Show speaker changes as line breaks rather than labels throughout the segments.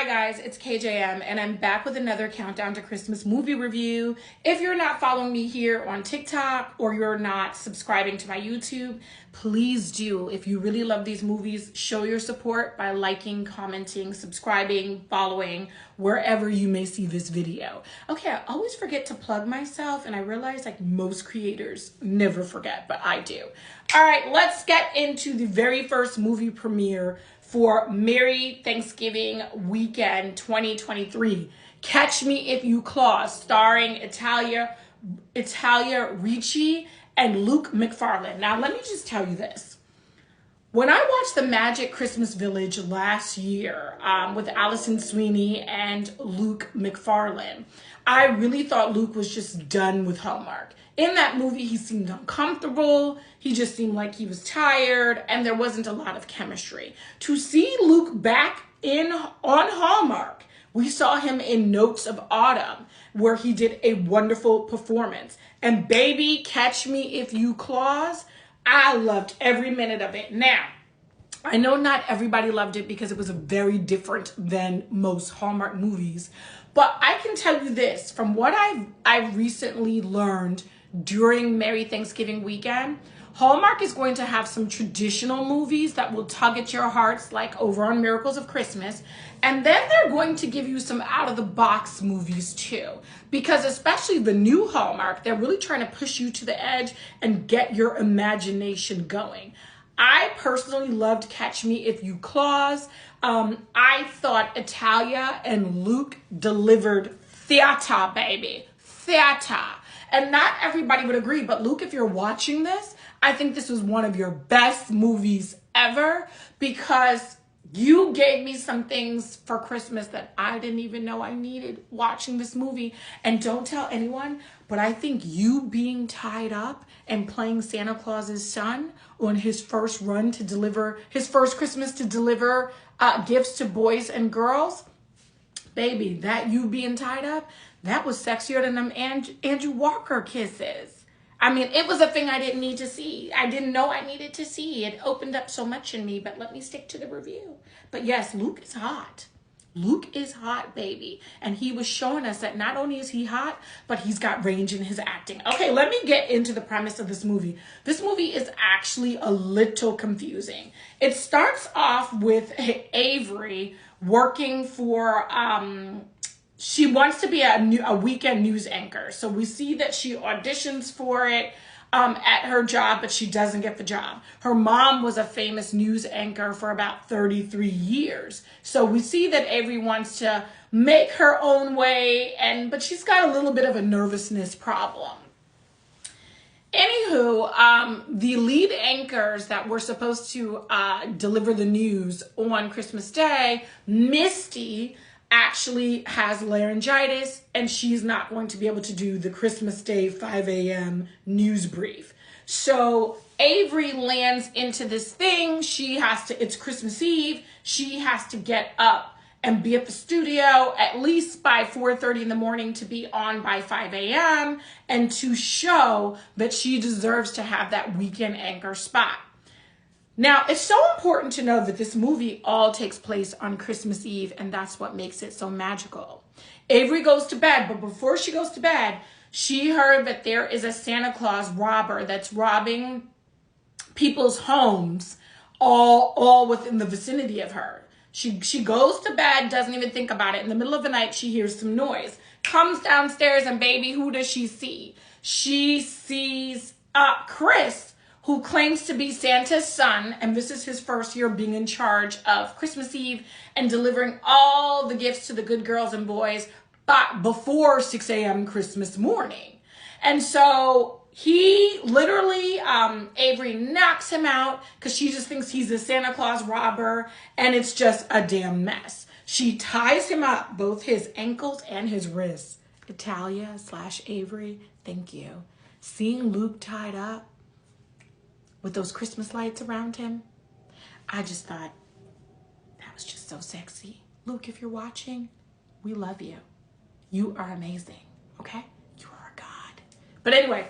Hi guys, it's KJM and I'm back with another countdown to Christmas movie review. If you're not following me here on TikTok or you're not subscribing to my YouTube, please do. If you really love these movies, show your support by liking, commenting, subscribing, following, wherever you may see this video. Okay, I always forget to plug myself and I realize like most creators never forget, but I do. All right, let's get into the very first movie premiere for Merry Thanksgiving Weekend 2023. Catch Me If You Claus, starring Italia Ricci and Luke McFarlane. Now, let me just tell you this. When I watched The Magic Christmas Village last year with Allison Sweeney and Luke McFarlane, I really thought Luke was just done with Hallmark. In that movie, he seemed uncomfortable. He just seemed like he was tired, and there wasn't a lot of chemistry. To see Luke back on Hallmark, we saw him in Notes of Autumn, where he did a wonderful performance. And baby, Catch Me If You Claus, I loved every minute of it. Now, I know not everybody loved it because it was very different than most Hallmark movies, but I can tell you this, from what I've recently learned during Merry Thanksgiving Weekend, Hallmark is going to have some traditional movies that will tug at your hearts, like over on Miracles of Christmas. And then they're going to give you some out-of-the-box movies too. Because especially the new Hallmark, they're really trying to push you to the edge and get your imagination going. I personally loved Catch Me If You Claus. I thought Italia and Luke delivered theater, baby. Theater. And not everybody would agree, but Luke, if you're watching this, I think this was one of your best movies ever because you gave me some things for Christmas that I didn't even know I needed watching this movie. And don't tell anyone, but I think you being tied up and playing Santa Claus's son on his first run to deliver, his first Christmas to deliver gifts to boys and girls, baby, that you being tied up, that was sexier than them Andrew Walker kisses. I mean, it was a thing I didn't need to see. I didn't know I needed to see. It opened up so much in me, but let me stick to the review. But yes, Luke is hot. Luke is hot, baby. And he was showing us that not only is he hot, but he's got range in his acting. Okay, let me get into the premise of this movie. This movie is actually a little confusing. It starts off with Avery working for... she wants to be a weekend news anchor. So we see that she auditions for it at her job, but she doesn't get the job. Her mom was a famous news anchor for about 33 years. So we see that Avery wants to make her own way, but she's got a little bit of a nervousness problem. Anywho, the lead anchors that were supposed to deliver the news on Christmas Day, Misty, actually has laryngitis and she's not going to be able to do the Christmas Day 5 a.m. news brief. So Avery lands into this thing. It's Christmas Eve. She has to get up and be at the studio at least by 4:30 in the morning to be on by 5 a.m. and to show that she deserves to have that weekend anchor spot. Now, it's so important to know that this movie all takes place on Christmas Eve, and that's what makes it so magical. Avery goes to bed, but before she goes to bed, she heard that there is a Santa Claus robber that's robbing people's homes all within the vicinity of her. She goes to bed, doesn't even think about it. In the middle of the night, she hears some noise. Comes downstairs, and baby, who does she see? She sees Chris, who claims to be Santa's son, and this is his first year being in charge of Christmas Eve and delivering all the gifts to the good girls and boys before 6 a.m. Christmas morning. And so he literally, Avery knocks him out because she just thinks he's a Santa Claus robber, and it's just a damn mess. She ties him up, both his ankles and his wrists. Italia/Avery, thank you. Seeing Luke tied up with those Christmas lights around him, I just thought, that was just so sexy. Luke, if you're watching, we love you. You are amazing, okay? You are a god. But anyway,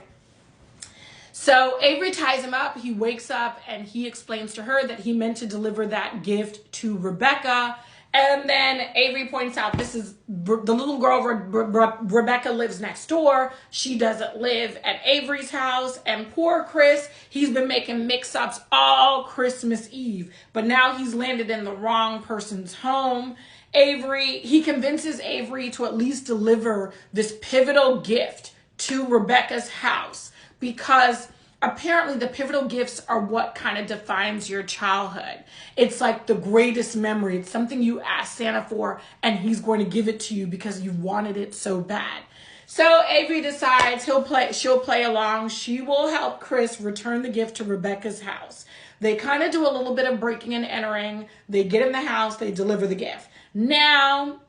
so Avery ties him up. He wakes up and he explains to her that he meant to deliver that gift to Rebecca And then Avery points out this is the little girl, Rebecca, lives next door. She doesn't live at Avery's house. And poor Chris, he's been making mix-ups all Christmas Eve. But now he's landed in the wrong person's home. He convinces Avery to at least deliver this pivotal gift to Rebecca's house, because apparently the pivotal gifts are what kind of defines your childhood. It's like the greatest memory. It's something you ask Santa for, and he's going to give it to you because you wanted it so bad. So Avery decides she'll play along. She will help Chris return the gift to Rebecca's house. They kind of do a little bit of breaking and entering. They get in the house, they deliver the gift. Now,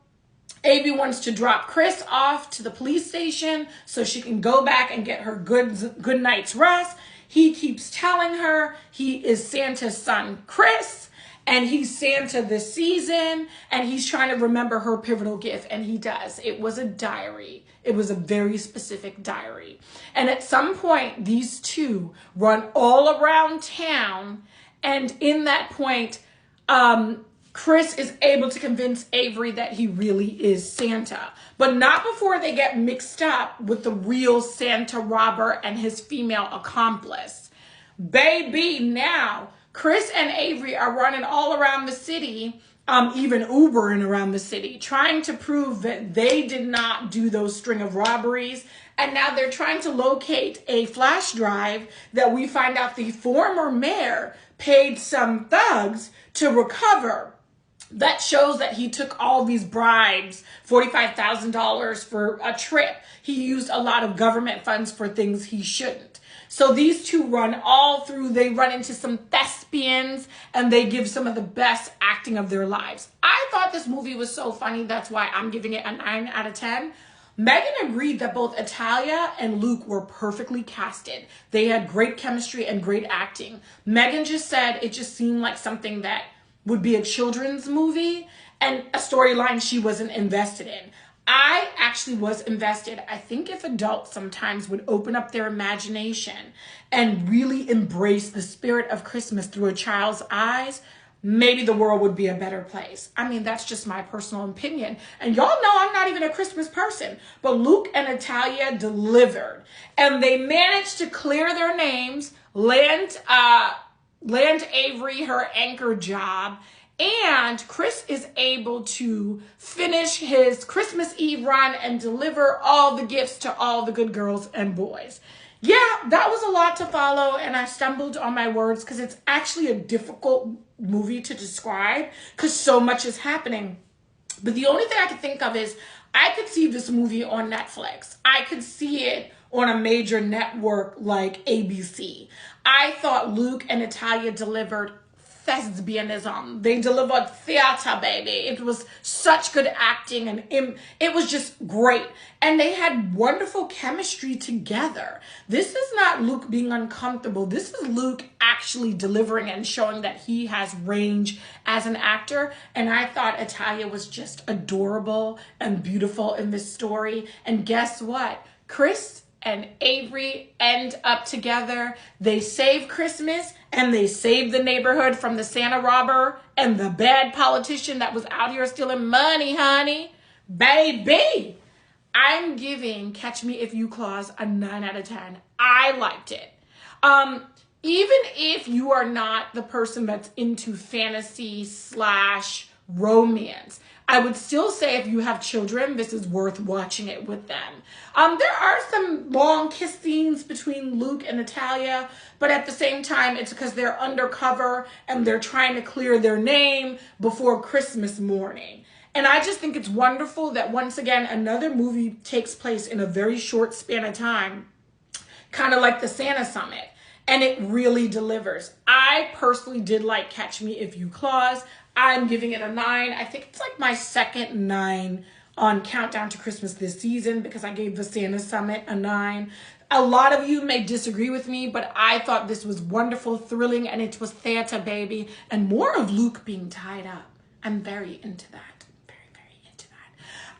Avery wants to drop Chris off to the police station so she can go back and get her good night's rest. He keeps telling her he is Santa's son, Chris, and he's Santa this season, and he's trying to remember her pivotal gift, and he does. It was a diary. It was a very specific diary. And at some point, these two run all around town, and in that point, Chris is able to convince Avery that he really is Santa, but not before they get mixed up with the real Santa robber and his female accomplice. Baby, now Chris and Avery are running all around the city, even Ubering around the city, trying to prove that they did not do those string of robberies. And now they're trying to locate a flash drive that we find out the former mayor paid some thugs to recover. That shows that he took all these bribes, $45,000 for a trip. He used a lot of government funds for things he shouldn't. So these two they run into some thespians, and they give some of the best acting of their lives. I thought this movie was so funny. That's why I'm giving it a 9 out of 10. Megan agreed that both Italia and Luke were perfectly casted. They had great chemistry and great acting. Megan just said it just seemed like something that would be a children's movie and a storyline she wasn't invested in. I actually was invested. I think if adults sometimes would open up their imagination and really embrace the spirit of Christmas through a child's eyes, maybe the world would be a better place. I mean, that's just my personal opinion. And y'all know I'm not even a Christmas person, but Luke and Italia delivered. And they managed to clear their names, land Avery her anchor job, and Chris is able to finish his Christmas Eve run and deliver all the gifts to all the good girls and boys. Yeah, that was a lot to follow, and I stumbled on my words because it's actually a difficult movie to describe because so much is happening. But the only thing I could think of is I could see this movie on Netflix. I could see it on a major network like ABC. I thought Luke and Italia delivered thespianism. They delivered theater, baby. It was such good acting, and it was just great. And they had wonderful chemistry together. This is not Luke being uncomfortable. This is Luke actually delivering and showing that he has range as an actor. And I thought Italia was just adorable and beautiful in this story. And guess what? Chris and Avery end up together. They save Christmas, and they save the neighborhood from the Santa robber and the bad politician that was out here stealing money, honey. Baby, I'm giving Catch Me If You Claus a 9 out of 10. I liked it. Even if you are not the person that's into fantasy / romance, I would still say if you have children, this is worth watching it with them. There are some long kiss scenes between Luke and Italia, but at the same time, it's because they're undercover and they're trying to clear their name before Christmas morning. And I just think it's wonderful that once again, another movie takes place in a very short span of time, kind of like the Santa Summit. And it really delivers. I personally did like Catch Me If You Claus. I'm giving it a 9. I think it's like my second 9 on Countdown to Christmas this season because I gave the Santa Summit a 9. A lot of you may disagree with me, but I thought this was wonderful, thrilling, and it was theater, baby. And more of Luke being tied up. I'm very into that.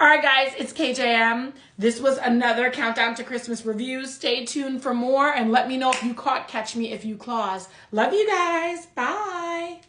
All right, guys, it's KJM. This was another Countdown to Christmas review. Stay tuned for more and let me know if you caught Catch Me If You Claus. Love you guys. Bye.